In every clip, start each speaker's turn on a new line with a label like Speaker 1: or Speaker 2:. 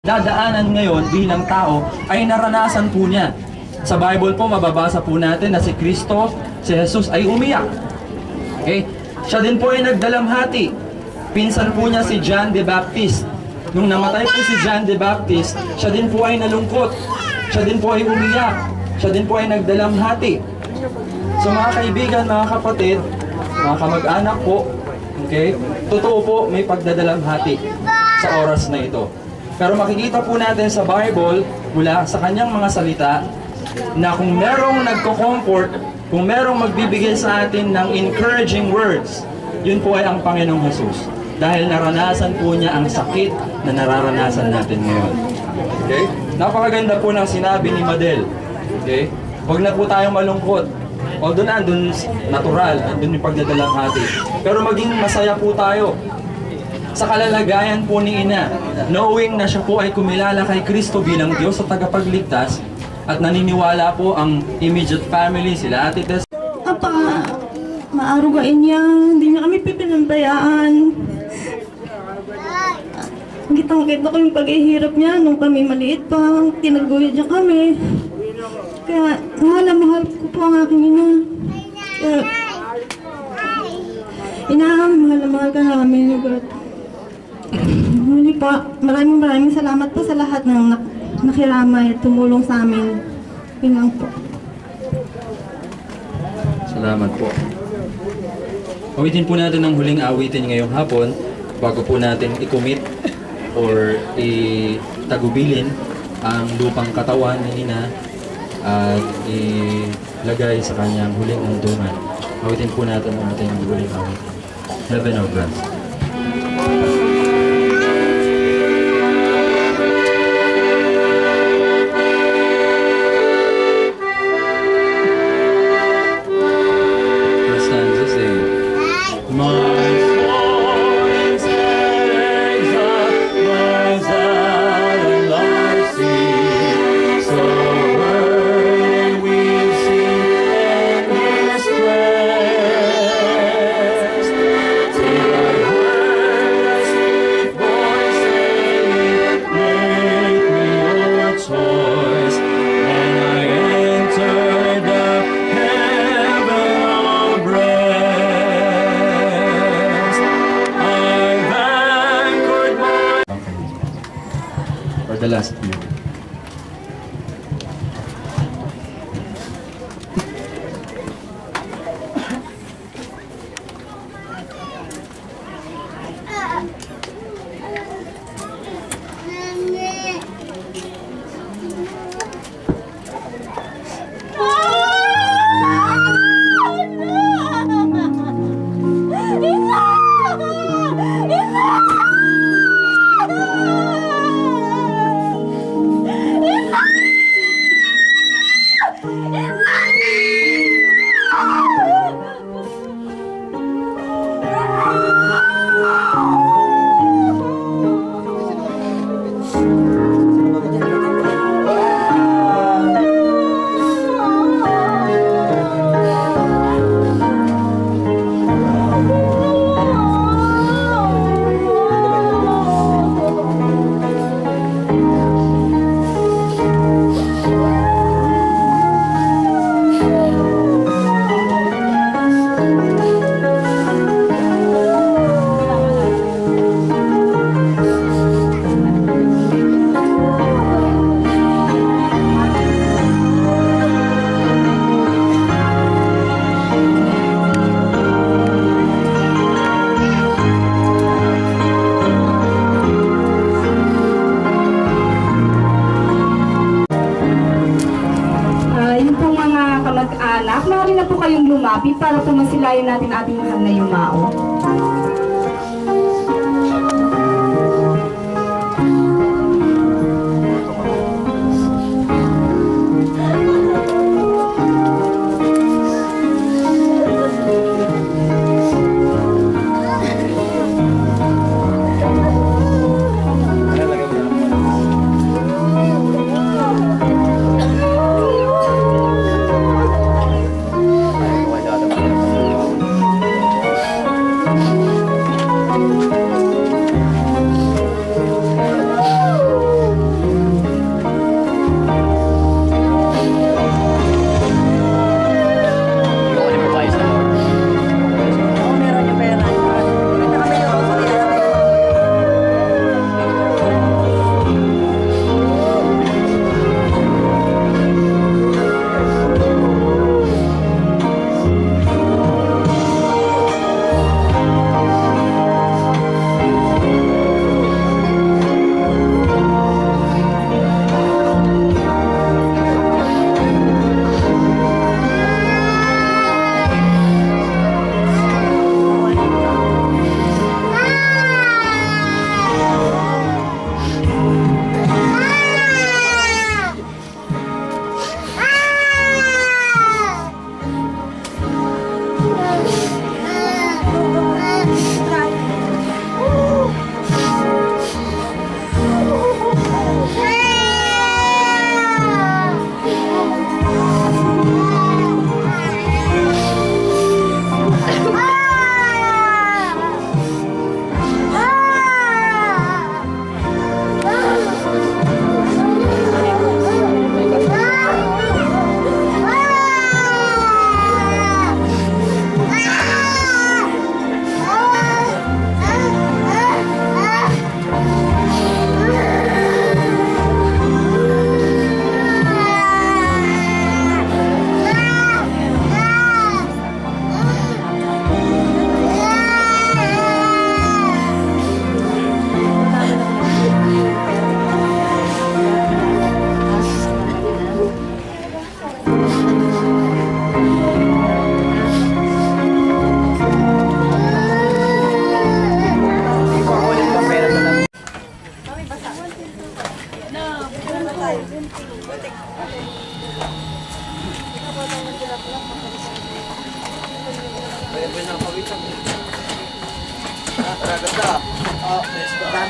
Speaker 1: dadaanan ngayon bilang tao ay naranasan po niya. Sa Bible po, mababasa po natin na si Kristo, si Jesus ay umiyak. Okay? Siya din po ay nagdalamhati. Pinsan po niya si John the Baptist. Nung namatay po si John the Baptist, siya din po ay nalungkot. Siya din po ay umiyak. Siya din po ay nagdalamhati. So mga kaibigan, mga kapatid, mga kamag-anak po, okay? Totoo po, may pagdadalamhati sa oras na ito. Pero makikita po natin sa Bible, mula sa kanyang mga salita, na kung merong nagko-comfort, kung merong magbibigay sa atin ng encouraging words, yun po ay ang Panginoong Jesus. Dahil naranasan po niya ang sakit na nararanasan natin ngayon. Okay? Napakaganda po ng sinabi ni Madel. Okay? Huwag na po tayong malungkot. Although nandun natural, nandun yung pagdadalamhati. Pero maging masaya po tayo sa kalalagayan po ni Ina, knowing na siya po ay kumilala kay Kristo bilang Diyos sa tagapagligtas at naniniwala po ang immediate family, sila Ate Tess.
Speaker 2: Maarugain niya, hindi niya kami pipinanbayaan. Kitang-kita ko yung paghihirap niya nung kami maliit pa, tinaguyod niya kami. Kaya mahal na mahal ko po ang aking ina. Kaya, ina, mahal na mahal ka namin. Muli po, maraming salamat po sa lahat ng nakiramay at tumulong sa amin. Yun lang po.
Speaker 1: Salamat po. Awitin po natin ang huling awitin ngayong hapon bago po natin i-commit or itagubilin ang lupang katawan ni Ina at ilagay sa kanyang huling handungan. Awitin po natin ang ating huling awitin. Heaven of Rest. The last few.
Speaker 2: Maaari na po kayong lumapit para po masilayan natin ating mahal na yumao.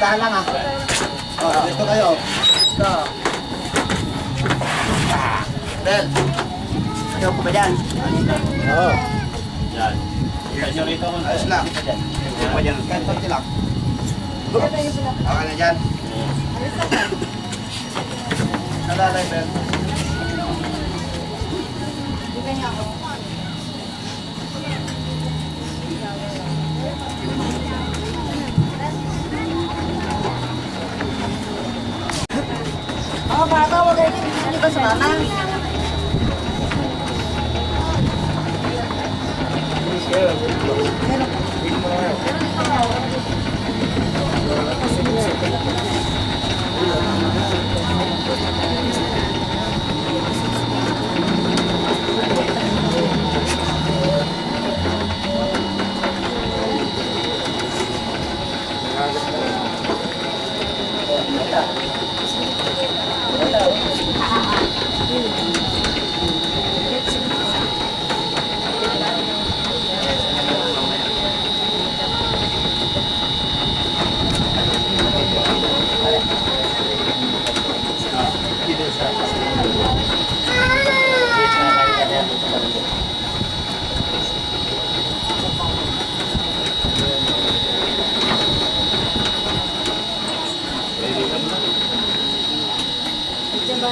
Speaker 3: Dahan lang ah. Oh, dito kayo. Dito. Bel. Ayaw ko ba dyan? Oo. Yan. Ayos lang. Kahit konti lang. Okay na dyan. Nalalay, Bel.
Speaker 4: Oh, bata, wag kayo hindi ba sa mama?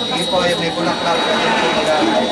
Speaker 4: Sige po, may bulaklak na din po mag-aakay.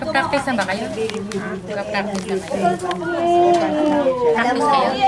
Speaker 5: Practice na ba kayo? Practice na kayo? Practice kayo?